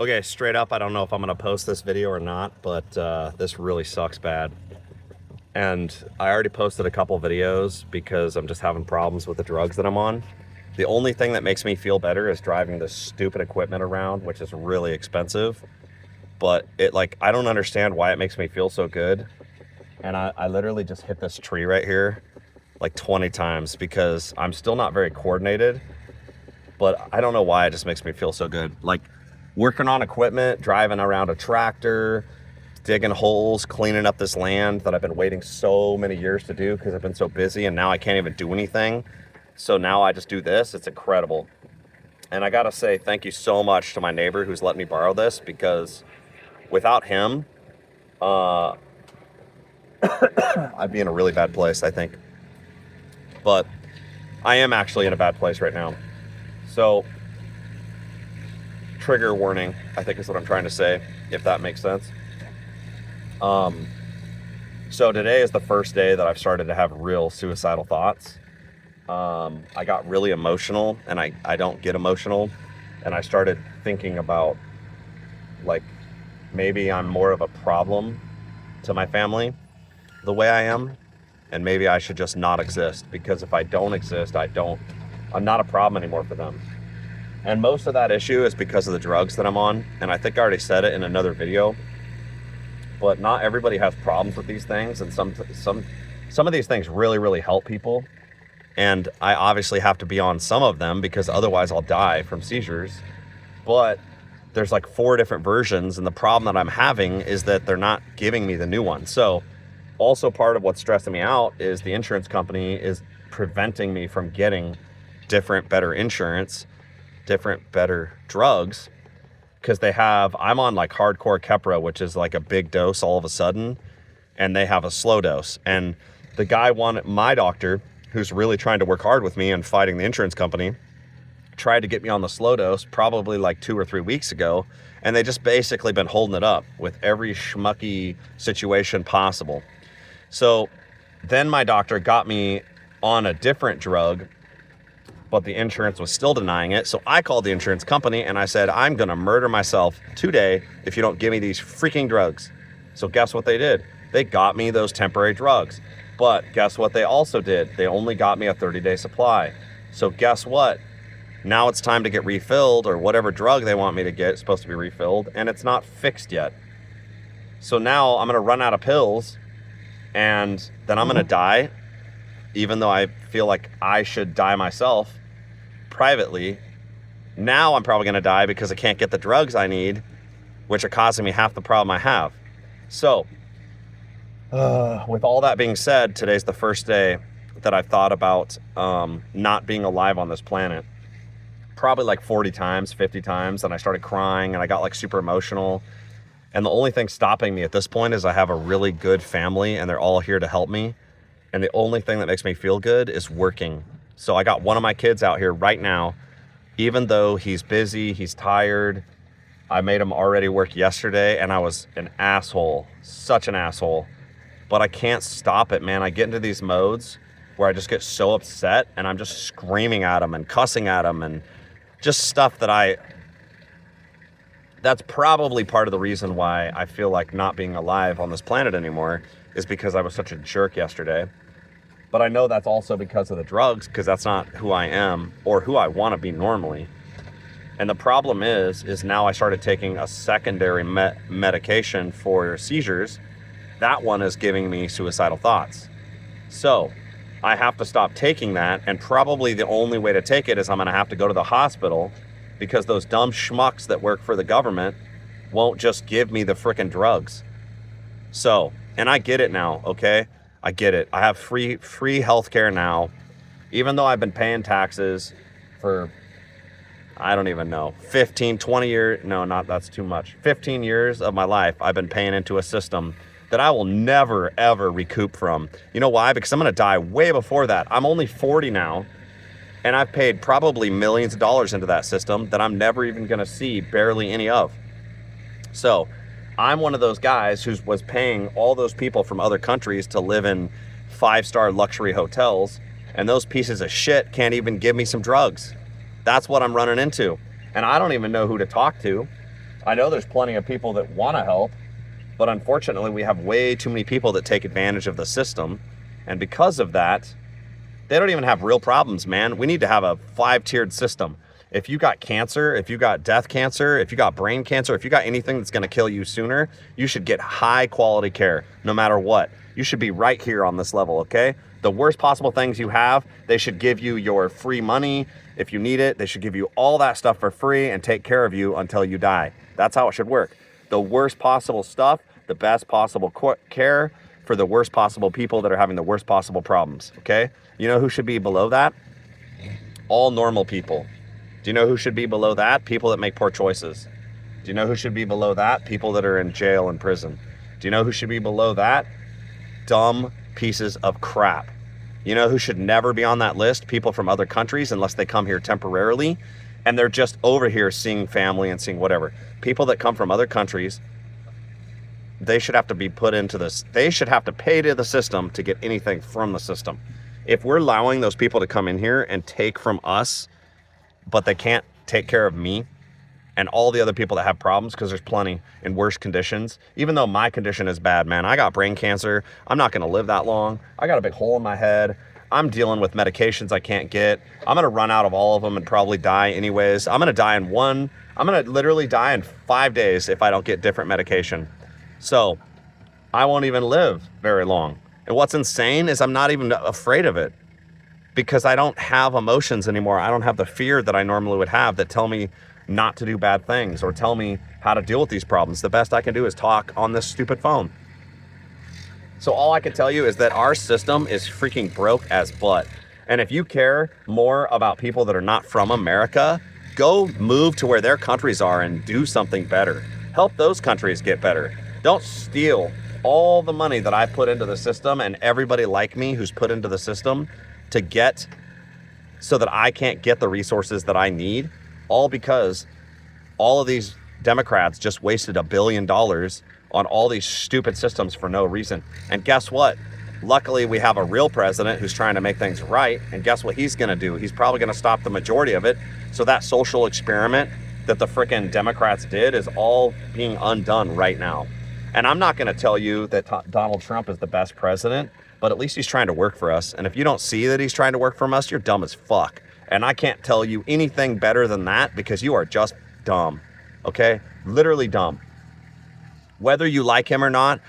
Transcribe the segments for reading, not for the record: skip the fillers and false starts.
Okay, straight up, I don't know if I'm going to post this video or not, but this really sucks bad. And I already posted a couple videos because I'm just having problems with the drugs that I'm on. The only thing that makes me feel better is driving this stupid equipment around, which is really expensive. But I don't understand why it makes me feel so good. And I literally just hit this tree right here like 20 times because I'm still not very coordinated. But I don't know why it just makes me feel so good. Like working on equipment, driving around a tractor, digging holes, cleaning up this land that I've been waiting so many years to do because I've been so busy, and now I can't even do anything. So now I just do this. It's incredible. And I gotta say thank you so much to my neighbor who's let me borrow this, because without him, I'd be in a really bad place, I think. But I am actually in a bad place right now. So, trigger warning, I think is what I'm trying to say, if that makes sense. So today is the first day that I've started to have real suicidal thoughts. I got really emotional, and I don't get emotional. And I started thinking about, like, maybe I'm more of a problem to my family the way I am. And maybe I should just not exist, because if I don't exist, I'm not a problem anymore for them. And most of that issue is because of the drugs that I'm on. And I think I already said it in another video, but not everybody has problems with these things. And some of these things really, really help people. And I obviously have to be on some of them because otherwise I'll die from seizures. But there's like 4 different versions. And the problem that I'm having is that they're not giving me the new one. So also part of what's stressing me out is the insurance company is preventing me from getting different, better insurance, different, better drugs, because I'm on like hardcore Keppra, which is like a big dose all of a sudden, and they have a slow dose. And the guy my doctor, who's really trying to work hard with me and fighting the insurance company, tried to get me on the slow dose probably like 2 or 3 weeks ago, and they just basically been holding it up with every schmucky situation possible. So then my doctor got me on a different drug, but the insurance was still denying it. So I called the insurance company and I said, I'm going to murder myself today if you don't give me these freaking drugs. So guess what they did? They got me those temporary drugs. But guess what they also did? They only got me a 30-day supply. So guess what? Now it's time to get refilled, or whatever drug they want me to get is supposed to be refilled, and it's not fixed yet. So now I'm going to run out of pills, and then I'm going to die, even though I feel like I should die myself privately. Now I'm probably going to die because I can't get the drugs I need, which are causing me half the problem I have. So, with all that being said, today's the first day that I've thought about not being alive on this planet. Probably like 40 times, 50 times, and I started crying, and I got like super emotional. And the only thing stopping me at this point is I have a really good family, and they're all here to help me. And the only thing that makes me feel good is working. So I got one of my kids out here right now, even though he's busy, he's tired. I made him already work yesterday, and I was an asshole, such an asshole. But I can't stop it, man. I get into these modes where I just get so upset, and I'm just screaming at him and cussing at him, and just stuff that's probably part of the reason why I feel like not being alive on this planet anymore, is because I was such a jerk yesterday. But I know that's also because of the drugs, because that's not who I am or who I want to be normally. And the problem is now I started taking a secondary medication for seizures. That one is giving me suicidal thoughts. So I have to stop taking that, and probably the only way to take it is I'm going to have to go to the hospital, because those dumb schmucks that work for the government won't just give me the frickin' drugs. So, and I get it now, okay? I get it. I have free healthcare now, even though I've been paying taxes for, I don't even know, 15, 20 years. No, that's too much. 15 years of my life, I've been paying into a system that I will never, ever recoup from. You know why? Because I'm going to die way before that. I'm only 40 now, and I've paid probably millions of dollars into that system that I'm never even going to see barely any of. So I'm one of those guys who was paying all those people from other countries to live in 5-star luxury hotels, and those pieces of shit can't even give me some drugs. That's what I'm running into. And I don't even know who to talk to. I know there's plenty of people that want to help, but unfortunately we have way too many people that take advantage of the system. And because of that, they don't even have real problems, man. We need to have a 5-tiered system. If you got cancer, if you got death cancer, if you got brain cancer, if you got anything that's going to kill you sooner, you should get high quality care no matter what. You should be right here on this level, okay? The worst possible things you have, they should give you your free money if you need it. They should give you all that stuff for free and take care of you until you die. That's how it should work. The worst possible stuff, the best possible care for the worst possible people that are having the worst possible problems, okay? You know who should be below that? All normal people. Do you know who should be below that? People that make poor choices. Do you know who should be below that? People that are in jail and prison. Do you know who should be below that? Dumb pieces of crap. You know who should never be on that list? People from other countries, unless they come here temporarily and they're just over here seeing family and seeing whatever. People that come from other countries, they should have to be put into this. They should have to pay to the system to get anything from the system. If we're allowing those people to come in here and take from us, but they can't take care of me and all the other people that have problems, because there's plenty in worse conditions. Even though my condition is bad, man, I got brain cancer. I'm not going to live that long. I got a big hole in my head. I'm dealing with medications I can't get. I'm going to run out of all of them and probably die anyways. I'm going to literally die in 5 days if I don't get different medication. So I won't even live very long. And what's insane is I'm not even afraid of it, because I don't have emotions anymore. I don't have the fear that I normally would have that tell me not to do bad things or tell me how to deal with these problems. The best I can do is talk on this stupid phone. So all I can tell you is that our system is freaking broke as butt. And if you care more about people that are not from America, go move to where their countries are and do something better. Help those countries get better. Don't steal all the money that I put into the system and everybody like me who's put into the system to get so that I can't get the resources that I need, all because all of these Democrats just wasted $1 billion on all these stupid systems for no reason. And guess what? Luckily, we have a real president who's trying to make things right. And guess what he's going to do? He's probably going to stop the majority of it. So that social experiment that the frickin' Democrats did is all being undone right now. And I'm not going to tell you that Donald Trump is the best president, but at least he's trying to work for us. And if you don't see that he's trying to work for us, you're dumb as fuck. And I can't tell you anything better than that, because you are just dumb, okay? Literally dumb. Whether you like him or not,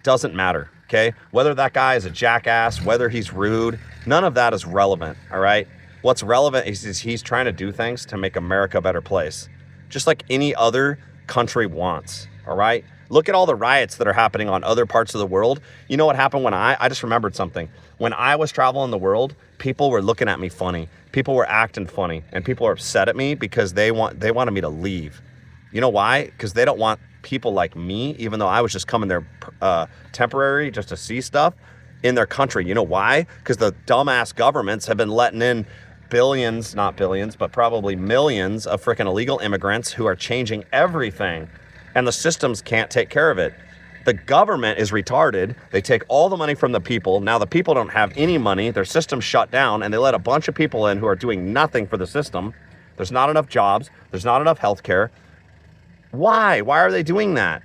doesn't matter, okay? Whether that guy is a jackass, whether he's rude, none of that is relevant, all right? What's relevant is he's trying to do things to make America a better place, just like any other country wants, all right? Look at all the riots that are happening on other parts of the world. You know what happened when I just remembered something. When I was traveling the world, people were looking at me funny. People were acting funny, and people are upset at me because they wanted me to leave. You know why? Because they don't want people like me, even though I was just coming there temporary just to see stuff in their country. You know why? Because the dumbass governments have been letting in billions, not billions, but probably millions of freaking illegal immigrants who are changing everything. And the systems can't take care of it. The government is retarded. They take all the money from the people. Now the people don't have any money. Their system's shut down, and they let a bunch of people in who are doing nothing for the system. There's not enough jobs. There's not enough health care. Why? Why are they doing that?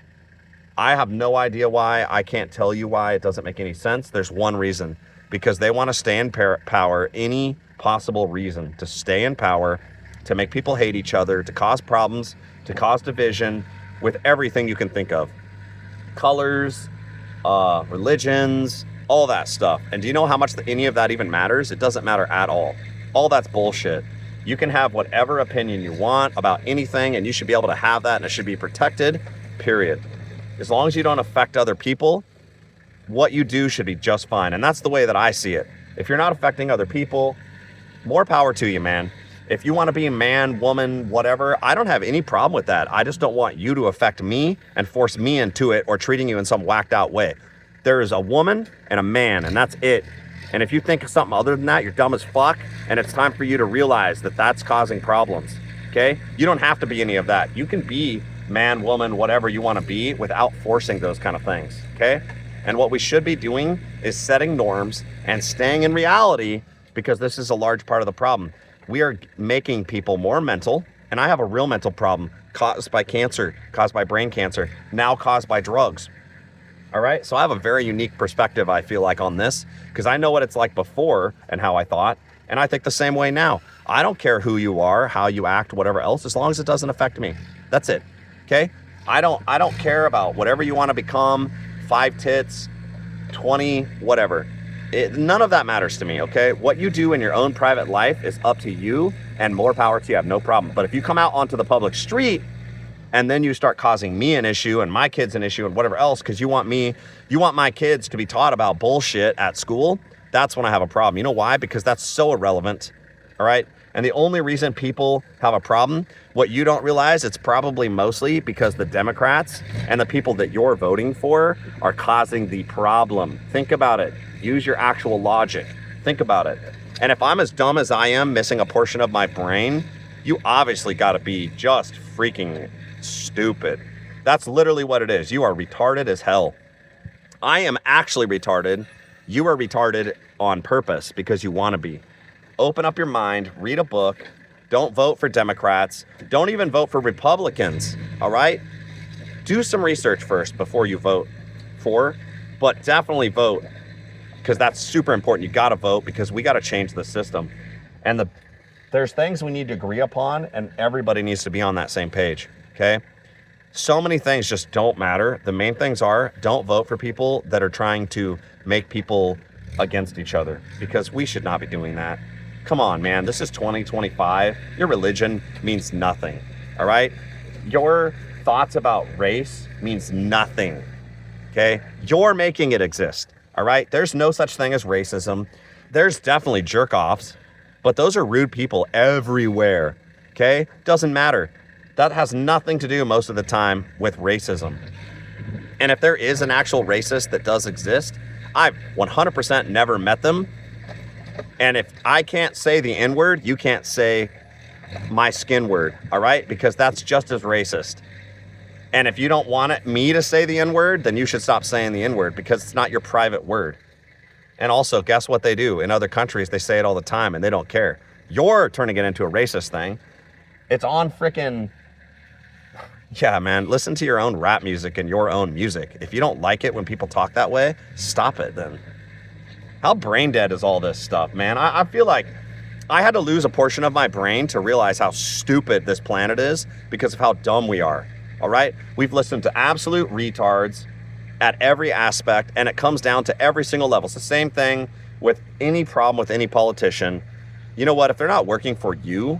I have no idea why. I can't tell you why. It doesn't make any sense. There's one reason. Because they want to stay in power, any possible reason to stay in power, to make people hate each other, to cause problems, to cause division, with everything you can think of. Colors, religions, all that stuff. And do you know how much any of that even matters? It doesn't matter at all. All that's bullshit. You can have whatever opinion you want about anything, and you should be able to have that, and it should be protected, period. As long as you don't affect other people, what you do should be just fine. And that's the way that I see it. If you're not affecting other people, more power to you, man. If you want to be a man, woman, whatever, I don't have any problem with that. I just don't want you to affect me and force me into it or treating you in some whacked out way. There is a woman and a man, and that's it. And if you think of something other than that, you're dumb as fuck, and it's time for you to realize that that's causing problems, okay? You don't have to be any of that. You can be man, woman, whatever you want to be without forcing those kind of things, okay? And what we should be doing is setting norms and staying in reality, because this is a large part of the problem. We are making people more mental, and I have a real mental problem caused by cancer, caused by brain cancer, now caused by drugs. All right. So I have a very unique perspective, I feel like, on this, because I know what it's like before and how I thought. And I think the same way now. I don't care who you are, how you act, whatever else, as long as it doesn't affect me. That's it. Okay. I don't care about whatever you want to become, 5 tits, 20, whatever. None of that matters to me. Okay. What you do in your own private life is up to you, and more power to you. I have no problem. But if you come out onto the public street and then you start causing me an issue and my kids an issue and whatever else, because you want my kids to be taught about bullshit at school, that's when I have a problem. You know why? Because that's so irrelevant. All right. And the only reason people have a problem, what you don't realize, it's probably mostly because the Democrats and the people that you're voting for are causing the problem. Think about it. Use your actual logic. Think about it. And if I'm as dumb as I am, missing a portion of my brain, you obviously got to be just freaking stupid. That's literally what it is. You are retarded as hell. I am actually retarded. You are retarded on purpose because you want to be. Open up your mind, read a book. Don't vote for Democrats. Don't even vote for Republicans. All right? Do some research first before you vote for, but definitely vote, because that's super important. You got to vote because we got to change the system. And there's things we need to agree upon, and everybody needs to be on that same page. Okay? So many things just don't matter. The main things are, don't vote for people that are trying to make people against each other, because we should not be doing that. Come on, man. This is 2025. Your religion means nothing. All right? Your thoughts about race means nothing. Okay? You're making it exist. All right? There's no such thing as racism. There's definitely jerk-offs, but those are rude people everywhere. Okay? Doesn't matter. That has nothing to do most of the time with racism. And if there is an actual racist that does exist, I've 100% never met them. And if I can't say the N-word, you can't say my skin word, all right? Because that's just as racist. And if you don't want me to say the N-word, then you should stop saying the N-word, because it's not your private word. And also, guess what they do? In other countries, they say it all the time and they don't care. You're turning it into a racist thing. It's on frickin'... Yeah, man, listen to your own rap music and your own music. If you don't like it when people talk that way, stop it then. How brain dead is all this stuff, man? I feel like I had to lose a portion of my brain to realize how stupid this planet is because of how dumb we are, all right? We've listened to absolute retards at every aspect, and it comes down to every single level. It's the same thing with any problem with any politician. You know what? If they're not working for you,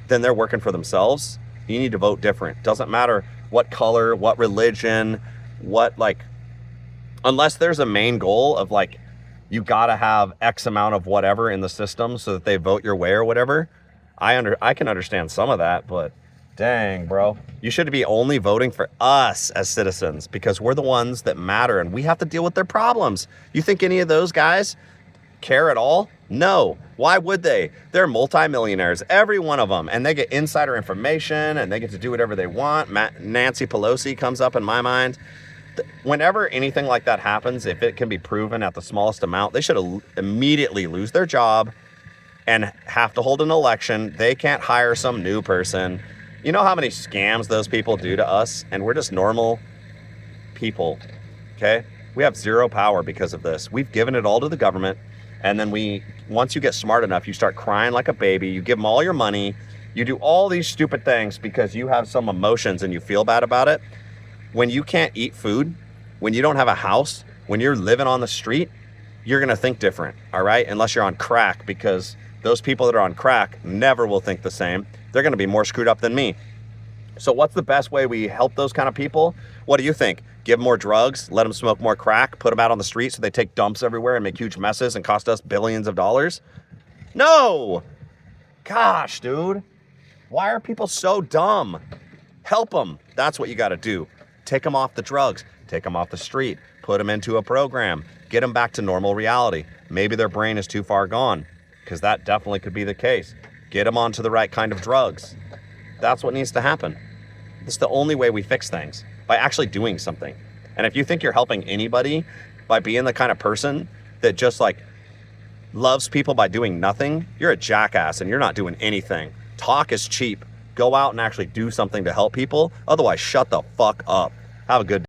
then they're working for themselves. You need to vote different. Doesn't matter what color, what religion, unless there's a main goal of you got to have X amount of whatever in the system so that they vote your way or whatever. I can understand some of that, but dang, bro. You should be only voting for us as citizens, because we're the ones that matter and we have to deal with their problems. You think any of those guys care at all? No. Why would they? They're multimillionaires, every one of them, and they get insider information and they get to do whatever they want. Nancy Pelosi comes up in my mind. Whenever anything like that happens, if it can be proven at the smallest amount, they should immediately lose their job and have to hold an election. They can't hire some new person. You know how many scams those people do to us? And we're just normal people, okay? We have zero power because of this. We've given it all to the government. And then once you get smart enough, you start crying like a baby. You give them all your money. You do all these stupid things because you have some emotions and you feel bad about it. When you can't eat food, when you don't have a house, when you're living on the street, you're going to think different, all right? Unless you're on crack, because those people that are on crack never will think the same. They're going to be more screwed up than me. So what's the best way we help those kind of people? What do you think? Give them more drugs, let them smoke more crack, put them out on the street so they take dumps everywhere and make huge messes and cost us billions of dollars? No! Gosh, dude. Why are people so dumb? Help them. That's what you got to do. Take them off the drugs. Take them off the street. Put them into a program. Get them back to normal reality. Maybe their brain is too far gone, because that definitely could be the case. Get them onto the right kind of drugs. That's what needs to happen. It's the only way we fix things, by actually doing something. And if you think you're helping anybody by being the kind of person that just loves people by doing nothing, you're a jackass and you're not doing anything. Talk is cheap. Go out and actually do something to help people. Otherwise, shut the fuck up. Have a good day.